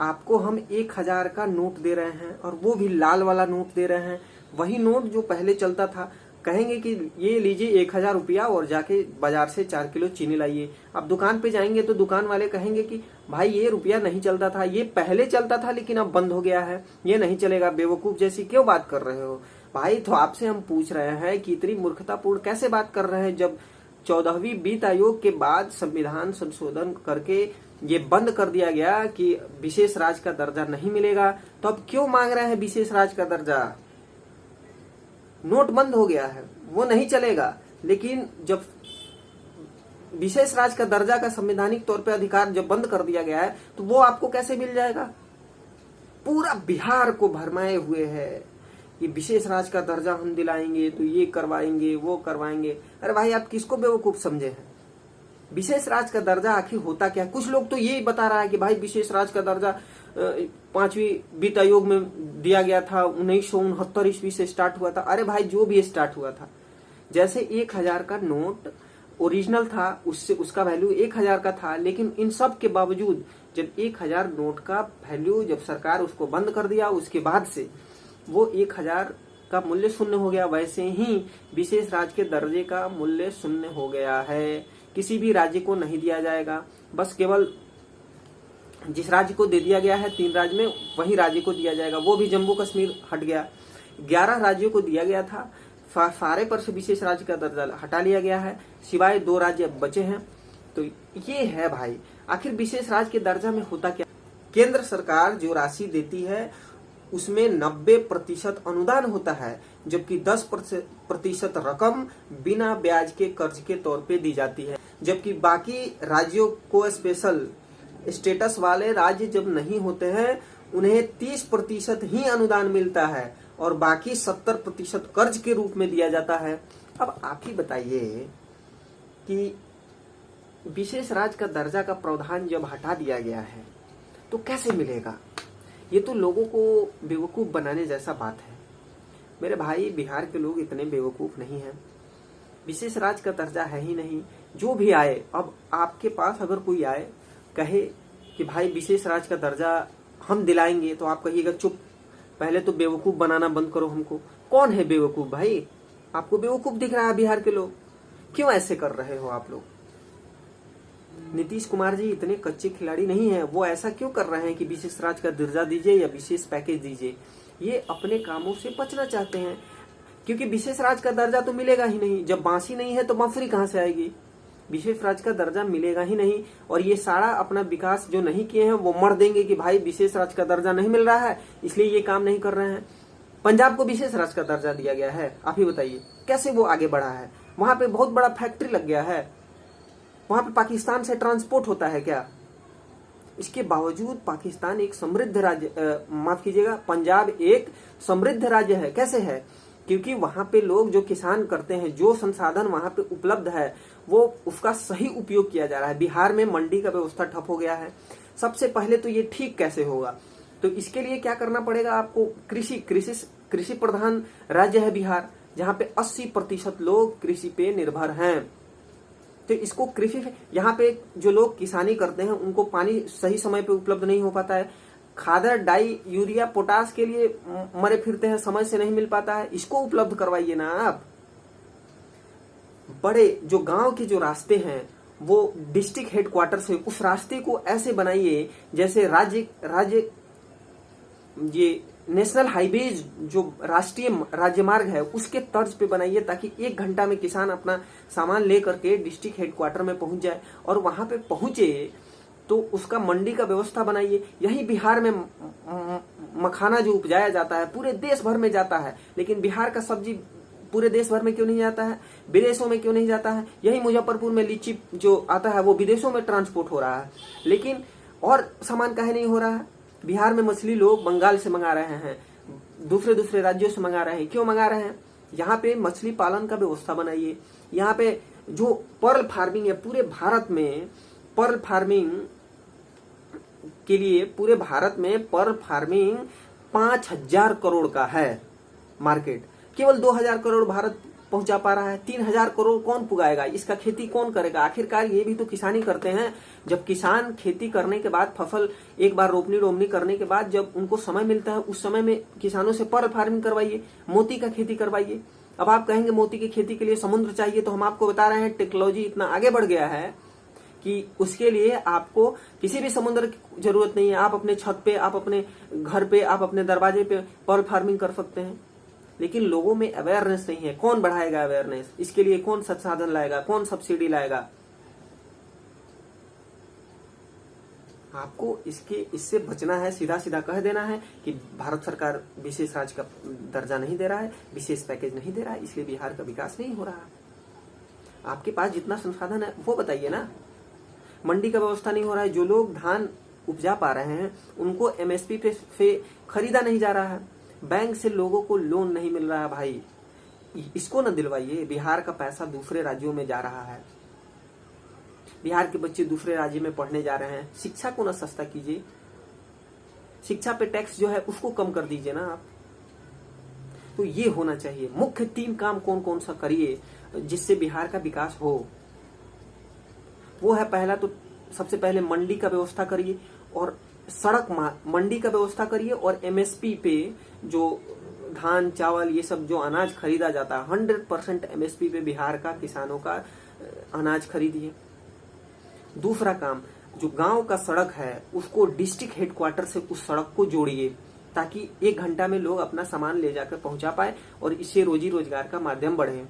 आपको हम 1,000 का नोट दे रहे हैं और वो भी लाल वाला नोट दे रहे हैं, वही नोट जो पहले चलता था, कहेंगे कि ये लीजिए 1,000 रुपया और जाके बाजार से 4 किलो चीनी लाइए। अब दुकान पे जाएंगे तो दुकान वाले कहेंगे कि भाई ये रुपया नहीं चलता था, ये पहले चलता था लेकिन अब बंद हो गया है, ये नहीं चलेगा, बेवकूफ जैसी क्यों बात कर रहे हो। भाई तो आपसे हम पूछ रहे हैं कि इतनी मूर्खतापूर्ण कैसे बात कर रहे हैं, जब 14वीं वित्त आयोग के बाद संविधान संशोधन करके ये बंद कर दिया गया कि विशेष राज्य का दर्जा नहीं मिलेगा, तो अब क्यों मांग रहे हैं विशेष राज्य का दर्जा। नोट बंद हो गया है, वो नहीं चलेगा, लेकिन जब विशेष राज्य का दर्जा का संवैधानिक तौर पे अधिकार जब बंद कर दिया गया है तो वो आपको कैसे मिल जाएगा। पूरा बिहार को भरमाए हुए है कि विशेष राज्य का दर्जा हम दिलाएंगे तो ये करवाएंगे वो करवाएंगे। अरे भाई आप किसको बेवकूफ समझे हैं। विशेष राज्य का दर्जा आखिर होता क्या। कुछ लोग तो ये बता रहा है कि भाई विशेष राज्य का दर्जा 5वीं वित्त आयोग में दिया गया था, 1969 ईस्वी से स्टार्ट हुआ था। अरे भाई जो भी स्टार्ट हुआ था, जैसे 1,000 का नोट ओरिजिनल था, उससे उसका वैल्यू 1,000 का था, लेकिन इन सब के बावजूद जब 1,000 नोट का वैल्यू जब सरकार उसको बंद कर दिया, उसके बाद से वो 1,000 का मूल्य शून्य हो गया। वैसे ही विशेष राज्य के दर्जे का मूल्य शून्य हो गया है, किसी भी राज्य को नहीं दिया जाएगा, बस केवल जिस राज्य को दे दिया गया है 3 राज्य में वही राज्य को दिया जाएगा, वो भी जम्मू कश्मीर हट गया। 11 राज्यों को दिया गया था, सारे पर से विशेष राज्य का दर्जा हटा लिया गया है, सिवाय 2 राज्य अब बचे हैं। तो ये है भाई, आखिर विशेष राज्य के दर्जा में होता क्या। केंद्र सरकार जो राशि देती है उसमें 90% अनुदान होता है, जबकि 10% रकम बिना ब्याज के कर्ज के तौर पे दी जाती है। जबकि बाकी राज्यों को स्पेशल स्टेटस वाले राज्य जब नहीं होते हैं उन्हें 30% ही अनुदान मिलता है और बाकी 70% कर्ज के रूप में दिया जाता है। अब आप ही बताइए कि विशेष राज्य का दर्जा का प्रावधान जब हटा दिया गया है तो कैसे मिलेगा। ये तो लोगों को बेवकूफ बनाने जैसा बात है। मेरे भाई बिहार के लोग इतने बेवकूफ नहीं हैं, विशेष राज्य का दर्जा है ही नहीं। जो भी आए, अब आपके पास अगर कोई आए कहे कि भाई विशेष राज्य का दर्जा हम दिलाएंगे, तो आप कहिएगा चुप, पहले तो बेवकूफ बनाना बंद करो हमको। कौन है बेवकूफ भाई, आपको बेवकूफ दिख रहा है बिहार के लोग, क्यों ऐसे कर रहे हो आप लोग। नीतीश कुमार जी इतने कच्चे खिलाड़ी नहीं है, वो ऐसा क्यों कर रहे हैं कि विशेष राज्य का दर्जा दीजिए या विशेष पैकेज दीजिए। ये अपने कामों से बचना चाहते हैं, क्योंकि विशेष राज्य का दर्जा तो मिलेगा ही नहीं। जब बांसी नहीं है तो बांसुरी कहां से आएगी। विशेष राज्य का दर्जा मिलेगा ही नहीं, और ये सारा अपना विकास जो नहीं किए हैं वो मर देंगे कि भाई विशेष राज्य का दर्जा नहीं मिल रहा है इसलिए ये काम नहीं कर रहे हैं। पंजाब को विशेष राज्य का दर्जा दिया गया है, आप ही बताइए कैसे वो आगे बढ़ा है। वहां पे बहुत बड़ा फैक्ट्री लग गया है, वहां पे पाकिस्तान से ट्रांसपोर्ट होता है क्या। इसके बावजूद पाकिस्तान एक समृद्ध राज्य, माफ कीजिएगा, पंजाब एक समृद्ध राज्य है। कैसे है, क्योंकि वहां पे लोग जो किसान करते हैं, जो संसाधन वहां पे उपलब्ध है वो उसका सही उपयोग किया जा रहा है। बिहार में मंडी का व्यवस्था ठप हो गया है। सबसे पहले तो ये ठीक कैसे होगा, तो इसके लिए क्या करना पड़ेगा आपको। कृषि प्रधान राज्य है बिहार, जहां पे 80% लोग कृषि पे निर्भर हैं। तो इसको कृषि, यहाँ पे जो लोग किसानी करते हैं उनको पानी सही समय पे उपलब्ध नहीं हो पाता है, खादर डाई यूरिया पोटास के लिए मरे फिरते हैं, समय से नहीं मिल पाता है, इसको उपलब्ध करवाइए ना आप। बड़े जो गांव के जो रास्ते हैं वो डिस्ट्रिक्ट हेडक्वार्टर से उस रास्ते को ऐसे बनाइए जैसे राज्य ये नेशनल हाईवेज जो राष्ट्रीय राजमार्ग है उसके तर्ज पे बनाइए, ताकि 1 घंटा में किसान अपना सामान लेकर के डिस्ट्रिक्ट हेडक्वार्टर में पहुंच जाए। और वहां पे पहुंचे तो उसका मंडी का व्यवस्था बनाइए। यही बिहार में मखाना जो उपजाया जाता है पूरे देश भर में जाता है, लेकिन बिहार का सब्जी पूरे देश भर में क्यों नहीं जाता है, विदेशों में क्यों नहीं जाता है। यही मुजफ्फरपुर में लीची जो आता है वो विदेशों में ट्रांसपोर्ट हो रहा है, लेकिन और सामान काहे नहीं हो रहा है। बिहार में मछली लोग बंगाल से मंगा रहे हैं, दूसरे राज्यों से मंगा रहे हैं। क्यों मंगा रहे हैं, यहाँ पे मछली पालन का व्यवस्था बनाइए। यहाँ पे जो पर्ल फार्मिंग है पूरे भारत में, पर्ल फार्मिंग के लिए पूरे भारत में पर्ल फार्मिंग 5,000 करोड़ का है मार्केट, केवल 2,000 करोड़ भारत पहुंचा पा रहा है। 3,000 करोड़ कौन पुगाएगा? इसका खेती कौन करेगा? आखिरकार ये भी तो किसानी करते हैं। जब किसान खेती करने के बाद, फसल एक बार रोपनी करने के बाद जब उनको समय मिलता है, उस समय में किसानों से पर्ल फार्मिंग करवाइए, मोती का खेती करवाइए। अब आप कहेंगे मोती की खेती के लिए समुद्र चाहिए, तो हम आपको बता रहे हैं टेक्नोलॉजी इतना आगे बढ़ गया है कि उसके लिए आपको किसी भी समुद्र की जरूरत नहीं है। आप अपने छत पे, आप अपने घर पे, आप अपने दरवाजे पे पर्ल फार्मिंग कर सकते हैं। लेकिन लोगों में अवेयरनेस नहीं है। कौन बढ़ाएगा अवेयरनेस? इसके लिए कौन संसाधन लाएगा? कौन सब्सिडी लाएगा? आपको इससे बचना है। सीधा सीधा कह देना है कि भारत सरकार विशेष राज्य का दर्जा नहीं दे रहा है, विशेष पैकेज नहीं दे रहा है, इसलिए बिहार का विकास नहीं हो रहा। आपके पास जितना संसाधन है वो बताइए ना। मंडी का व्यवस्था नहीं हो रहा है। जो लोग धान उपजा पा रहे हैं उनको एमएसपी पे खरीदा नहीं जा रहा है। बैंक से लोगों को लोन नहीं मिल रहा है। भाई इसको न दिलवाइए। बिहार का पैसा दूसरे राज्यों में जा रहा है। बिहार के बच्चे दूसरे राज्य में पढ़ने जा रहे हैं। शिक्षा को न सस्ता कीजिए। शिक्षा पे टैक्स जो है उसको कम कर दीजिए ना आप। तो ये होना चाहिए। मुख्य 3 काम कौन कौन सा करिए जिससे बिहार का विकास हो। वो है, पहला तो सबसे पहले मंडी का व्यवस्था करिए और मंडी का व्यवस्था करिए और एमएसपी पे जो धान चावल ये सब जो अनाज खरीदा जाता है 100% एमएसपी पे बिहार का किसानों का अनाज खरीदिए। दूसरा काम, जो गांव का सड़क है उसको डिस्ट्रिक्ट हेडक्वार्टर से उस सड़क को जोड़िए ताकि 1 घंटा में लोग अपना सामान ले जाकर पहुंचा पाए और इससे रोजी रोजगार का माध्यम बढ़े।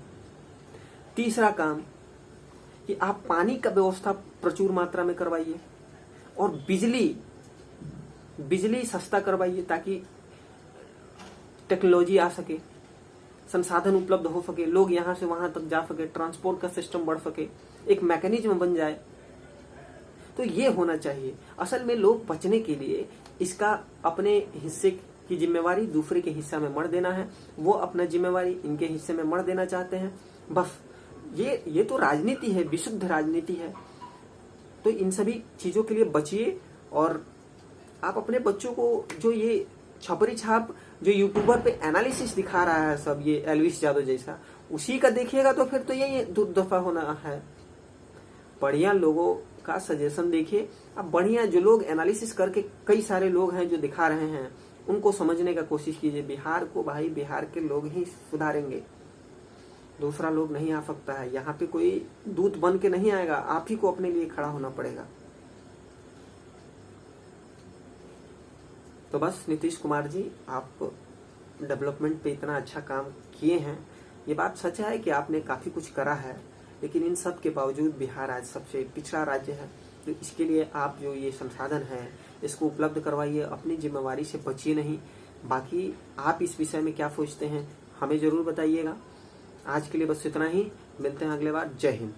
तीसरा काम कि आप पानी का व्यवस्था प्रचुर मात्रा में करवाइए और बिजली सस्ता करवाइए ताकि टेक्नोलॉजी आ सके, संसाधन उपलब्ध हो सके, लोग यहां से वहां तक जा सके, ट्रांसपोर्ट का सिस्टम बढ़ सके, एक मैकेनिज्म बन जाए। तो ये होना चाहिए। असल में लोग बचने के लिए इसका अपने हिस्से की जिम्मेवारी दूसरे के हिस्सा में मर देना है। वो अपना जिम्मेवारी इनके हिस्से में मर देना चाहते हैं। बस ये तो राजनीति है, विशुद्ध राजनीति है। तो इन सभी चीजों के लिए बचिए। और आप अपने बच्चों को जो ये छपरी छाप जो यूट्यूबर पे एनालिसिस दिखा रहा है सब, ये एल्विस यादव जैसा, उसी का देखिएगा तो फिर तो यही दुर्दफा होना है। बढ़िया लोगों का सजेशन देखिए। अब बढ़िया जो लोग एनालिसिस करके, कई सारे लोग हैं जो दिखा रहे हैं, उनको समझने का कोशिश कीजिए। बिहार को भाई बिहार के लोग ही सुधारेंगे, दूसरा लोग नहीं आ सकता है। यहाँ पे कोई दूत बन के नहीं आएगा, आप ही को अपने लिए खड़ा होना पड़ेगा। तो बस नीतीश कुमार जी, आप डेवलपमेंट पे इतना अच्छा काम किए हैं। ये बात सच है कि आपने काफी कुछ करा है, लेकिन इन सब के बावजूद बिहार आज सबसे पिछड़ा राज्य है। तो इसके लिए आप जो ये संसाधन है इसको उपलब्ध करवाइए, अपनी जिम्मेवारी से बचिए नहीं। बाकी आप इस विषय में क्या सोचते हैं हमें जरूर बताइएगा। आज के लिए बस इतना ही, मिलते हैं अगले बार। जय हिंद।